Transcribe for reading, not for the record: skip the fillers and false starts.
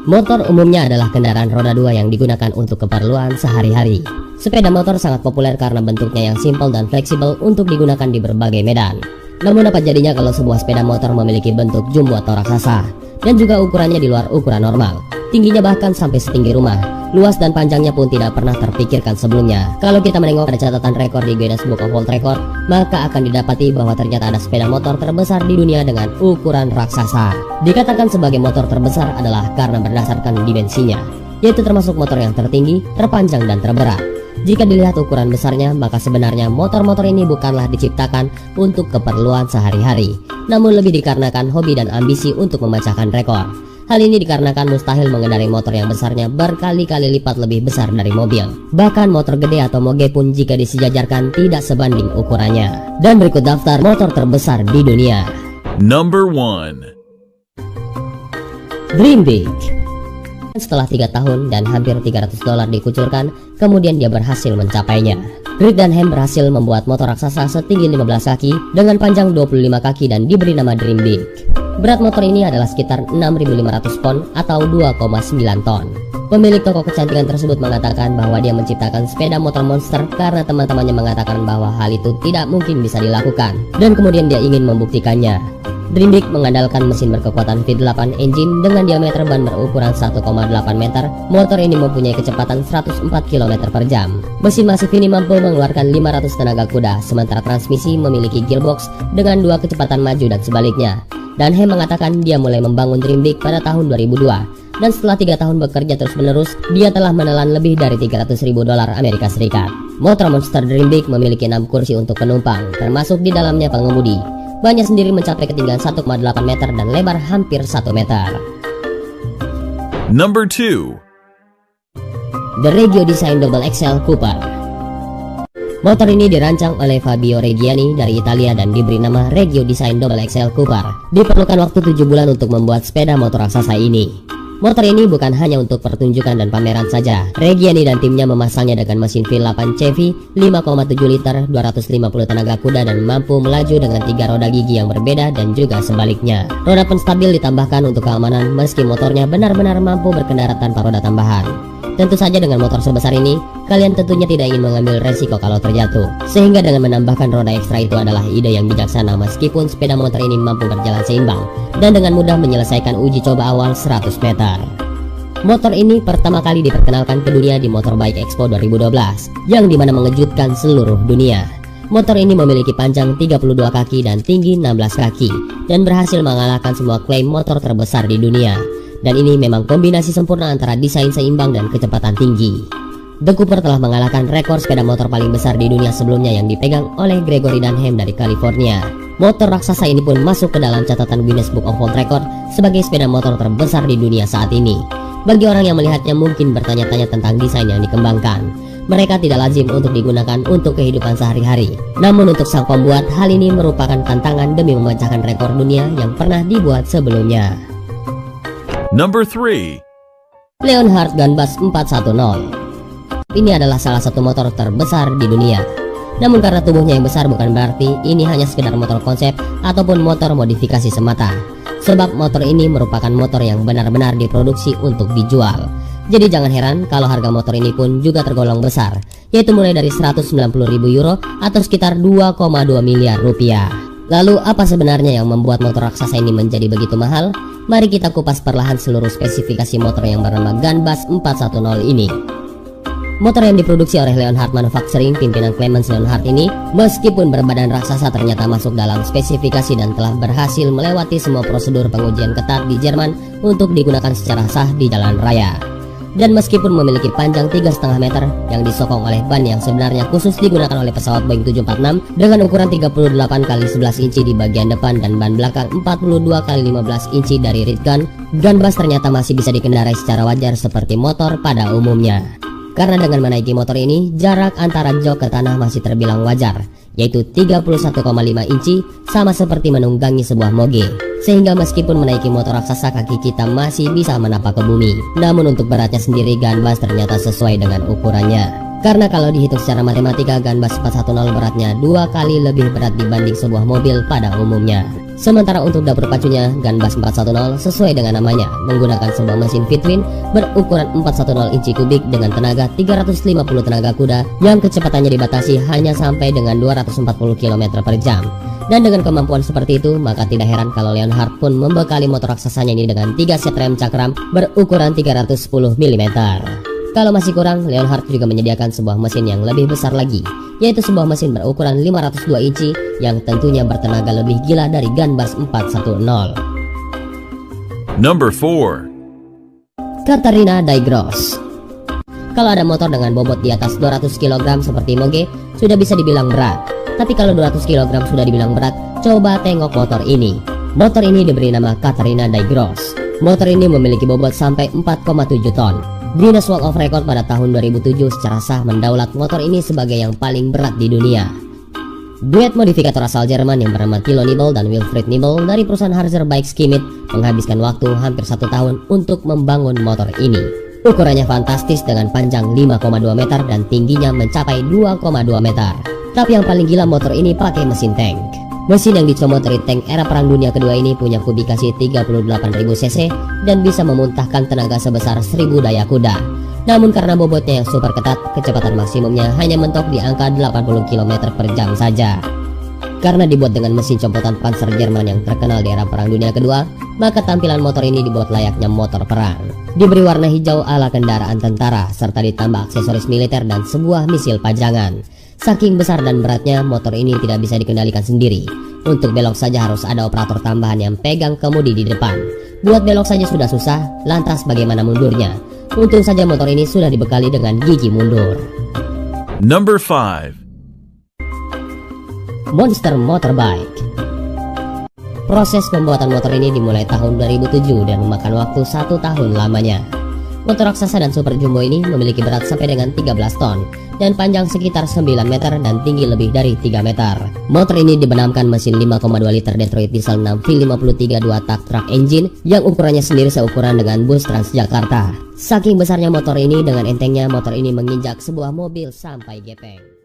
Motor umumnya adalah kendaraan roda 2 yang digunakan untuk keperluan sehari-hari. Sepeda motor sangat populer karena bentuknya yang simpel dan fleksibel untuk digunakan di berbagai medan. Namun apa jadinya kalau sebuah sepeda motor memiliki bentuk jumbo atau raksasa, dan juga ukurannya di luar ukuran normal. Tingginya bahkan sampai setinggi rumah. Luas dan panjangnya pun tidak pernah terpikirkan sebelumnya. Kalau kita menengok pada catatan rekor di Guinness Book of World Record, maka akan didapati bahwa ternyata ada sepeda motor terbesar di dunia dengan ukuran raksasa. Dikatakan sebagai motor terbesar adalah karena berdasarkan dimensinya, yaitu termasuk motor yang tertinggi, terpanjang, dan terberat. Jika dilihat ukuran besarnya, maka sebenarnya motor-motor ini bukanlah diciptakan untuk keperluan sehari-hari, namun lebih dikarenakan hobi dan ambisi untuk memecahkan rekor. Hal ini dikarenakan mustahil mengendarai motor yang besarnya berkali-kali lipat lebih besar dari mobil. Bahkan motor gede atau moge pun jika disejajarkan tidak sebanding ukurannya. Dan berikut daftar motor terbesar di dunia. Number 1. Dream Big. Setelah 3 tahun dan hampir $300 dikucurkan, kemudian dia berhasil mencapainya. Reed dan Ham berhasil membuat motor raksasa setinggi 15 kaki dengan panjang 25 kaki dan diberi nama Dream Big. Berat motor ini adalah sekitar 6.500 pon atau 2,9 ton. Pemilik toko kecantikan tersebut mengatakan bahwa dia menciptakan sepeda motor monster karena teman-temannya mengatakan bahwa hal itu tidak mungkin bisa dilakukan, dan kemudian dia ingin membuktikannya. Dream Big mengandalkan mesin berkekuatan V8 engine dengan diameter ban berukuran 1,8 meter. Motor ini mempunyai kecepatan 104 km per jam. Mesin masif ini mampu mengeluarkan 500 tenaga kuda, sementara transmisi memiliki gearbox dengan 2 kecepatan maju dan sebaliknya. Dan Ham mengatakan dia mulai membangun Dream Big pada tahun 2002. Dan setelah 3 tahun bekerja terus-menerus, dia telah menelan lebih dari $300.000 Amerika Serikat. Motor monster Dream Big memiliki 6 kursi untuk penumpang, termasuk di dalamnya pengemudi. Bannya sendiri mencapai ketinggian 1,8 meter dan lebar hampir 1 meter. Number 2. The Regio Design Double XL Cooper. Motor ini dirancang oleh Fabio Reggiani dari Italia dan diberi nama Regio Design Double XL Cooper. Diperlukan waktu 7 bulan untuk membuat sepeda motor raksasa ini. Motor ini bukan hanya untuk pertunjukan dan pameran saja. Reggiani dan timnya memasangnya dengan mesin V8 CV 5,7 liter, 250 tenaga kuda dan mampu melaju dengan 3 roda gigi yang berbeda dan juga sebaliknya. Roda penstabil ditambahkan untuk keamanan meski motornya benar-benar mampu berkendara tanpa roda tambahan. Tentu saja dengan motor sebesar ini, kalian tentunya tidak ingin mengambil resiko kalau terjatuh. Sehingga dengan menambahkan roda ekstra itu adalah ide yang bijaksana meskipun sepeda motor ini mampu berjalan seimbang dan dengan mudah menyelesaikan uji coba awal 100 meter. Motor ini pertama kali diperkenalkan ke dunia di Motorbike Expo 2012, yang dimana mengejutkan seluruh dunia. Motor ini memiliki panjang 32 kaki dan tinggi 16 kaki, dan berhasil mengalahkan semua klaim motor terbesar di dunia. Dan ini memang kombinasi sempurna antara desain seimbang dan kecepatan tinggi. The Cooper telah mengalahkan rekor sepeda motor paling besar di dunia sebelumnya yang dipegang oleh Gregory dan Ham dari California. Motor raksasa ini pun masuk ke dalam catatan Guinness Book of World Record sebagai sepeda motor terbesar di dunia saat ini. Bagi orang yang melihatnya mungkin bertanya-tanya tentang desain yang dikembangkan. Mereka tidak lazim untuk digunakan untuk kehidupan sehari-hari. Namun untuk sang pembuat, hal ini merupakan tantangan demi memecahkan rekor dunia yang pernah dibuat sebelumnya. Number 3. Leonhardt Gunbus 410. Ini adalah salah satu motor terbesar di dunia. Namun karena tubuhnya yang besar bukan berarti ini hanya sekedar motor konsep ataupun motor modifikasi semata. Sebab motor ini merupakan motor yang benar-benar diproduksi untuk dijual. Jadi jangan heran kalau harga motor ini pun juga tergolong besar, yaitu mulai dari 190.000 euro atau sekitar 2,2 miliar rupiah. Lalu apa sebenarnya yang membuat motor raksasa ini menjadi begitu mahal? Mari kita kupas perlahan seluruh spesifikasi motor yang bernama Gunbus 410 ini. Motor yang diproduksi oleh Leonhardt Manufacturing pimpinan Clemens Leonhardt ini, meskipun berbadan raksasa ternyata masuk dalam spesifikasi dan telah berhasil melewati semua prosedur pengujian ketat di Jerman untuk digunakan secara sah di jalan raya. Dan meskipun memiliki panjang 3,5 meter yang disokong oleh ban yang sebenarnya khusus digunakan oleh pesawat Boeing 746 dengan ukuran 38 x 11 inci di bagian depan dan ban belakang 42 x 15 inci dari rear gun, Gunbus ternyata masih bisa dikendarai secara wajar seperti motor pada umumnya. Karena dengan menaiki motor ini, jarak antara jok ke tanah masih terbilang wajar, yaitu 31,5 inci, sama seperti menunggangi sebuah moge. Sehingga meskipun menaiki motor raksasa, kaki kita masih bisa menapak ke bumi. Namun untuk beratnya sendiri, Gunbus ternyata sesuai dengan ukurannya. Karena kalau dihitung secara matematika, Gunbus 410 beratnya 2 kali lebih berat dibanding sebuah mobil pada umumnya. Sementara untuk dapur pacunya, Gunbus 410 sesuai dengan namanya, menggunakan sebuah mesin Fitwin berukuran 410 inci kubik dengan tenaga 350 tenaga kuda yang kecepatannya dibatasi hanya sampai dengan 240 km per jam. Dan dengan kemampuan seperti itu, maka tidak heran kalau Leonhard pun membekali motor raksasanya ini dengan 3 set rem cakram berukuran 310 mm. Kalau masih kurang, Leonhard juga menyediakan sebuah mesin yang lebih besar lagi, yaitu sebuah mesin berukuran 502 inci yang tentunya bertenaga lebih gila dari Gunbus 410. Number 4. Katarina Daigross. Kalau ada motor dengan bobot di atas 200 kg seperti Moge, sudah bisa dibilang berat. Tapi kalau 200 kg sudah dibilang berat, coba tengok motor ini. Motor ini diberi nama Katarina Daigross. Motor ini memiliki bobot sampai 4,7 ton. Guinness World of Record pada tahun 2007 secara sah mendaulat motor ini sebagai yang paling berat di dunia. Duet modifikator asal Jerman yang bernama Thilo Nibel dan Wilfried Nibel dari perusahaan Harzer Bike Skimit menghabiskan waktu hampir 1 tahun untuk membangun motor ini. Ukurannya fantastis dengan panjang 5,2 meter dan tingginya mencapai 2,2 meter. Tapi yang paling gila, motor ini pakai mesin tank. Mesin yang dicomot dari tank era Perang Dunia Kedua ini punya kubikasi 38.000 cc dan bisa memuntahkan tenaga sebesar 1000 daya kuda. Namun karena bobotnya yang super ketat, kecepatan maksimumnya hanya mentok di angka 80 km per jam saja. Karena dibuat dengan mesin compotan Panzer Jerman yang terkenal di era Perang Dunia Kedua, maka tampilan motor ini dibuat layaknya motor perang. Diberi warna hijau ala kendaraan tentara, serta ditambah aksesoris militer dan sebuah misil pajangan. Saking besar dan beratnya, motor ini tidak bisa dikendalikan sendiri. Untuk belok saja harus ada operator tambahan yang pegang kemudi di depan. Buat belok saja sudah susah, lantas bagaimana mundurnya? Untung saja motor ini sudah dibekali dengan gigi mundur. Number 5. Monster Motorbike. Proses pembuatan motor ini dimulai tahun 2007 dan memakan waktu 1 tahun lamanya. Motor raksasa dan super jumbo ini memiliki berat sampai dengan 13 ton dan panjang sekitar 9 meter dan tinggi lebih dari 3 meter. Motor ini dibenamkan mesin 5,2 liter Detroit diesel 6 V53 2-tak truck engine yang ukurannya sendiri seukuran dengan bus Transjakarta. Saking besarnya motor ini, dengan entengnya motor ini menginjak sebuah mobil sampai gepeng.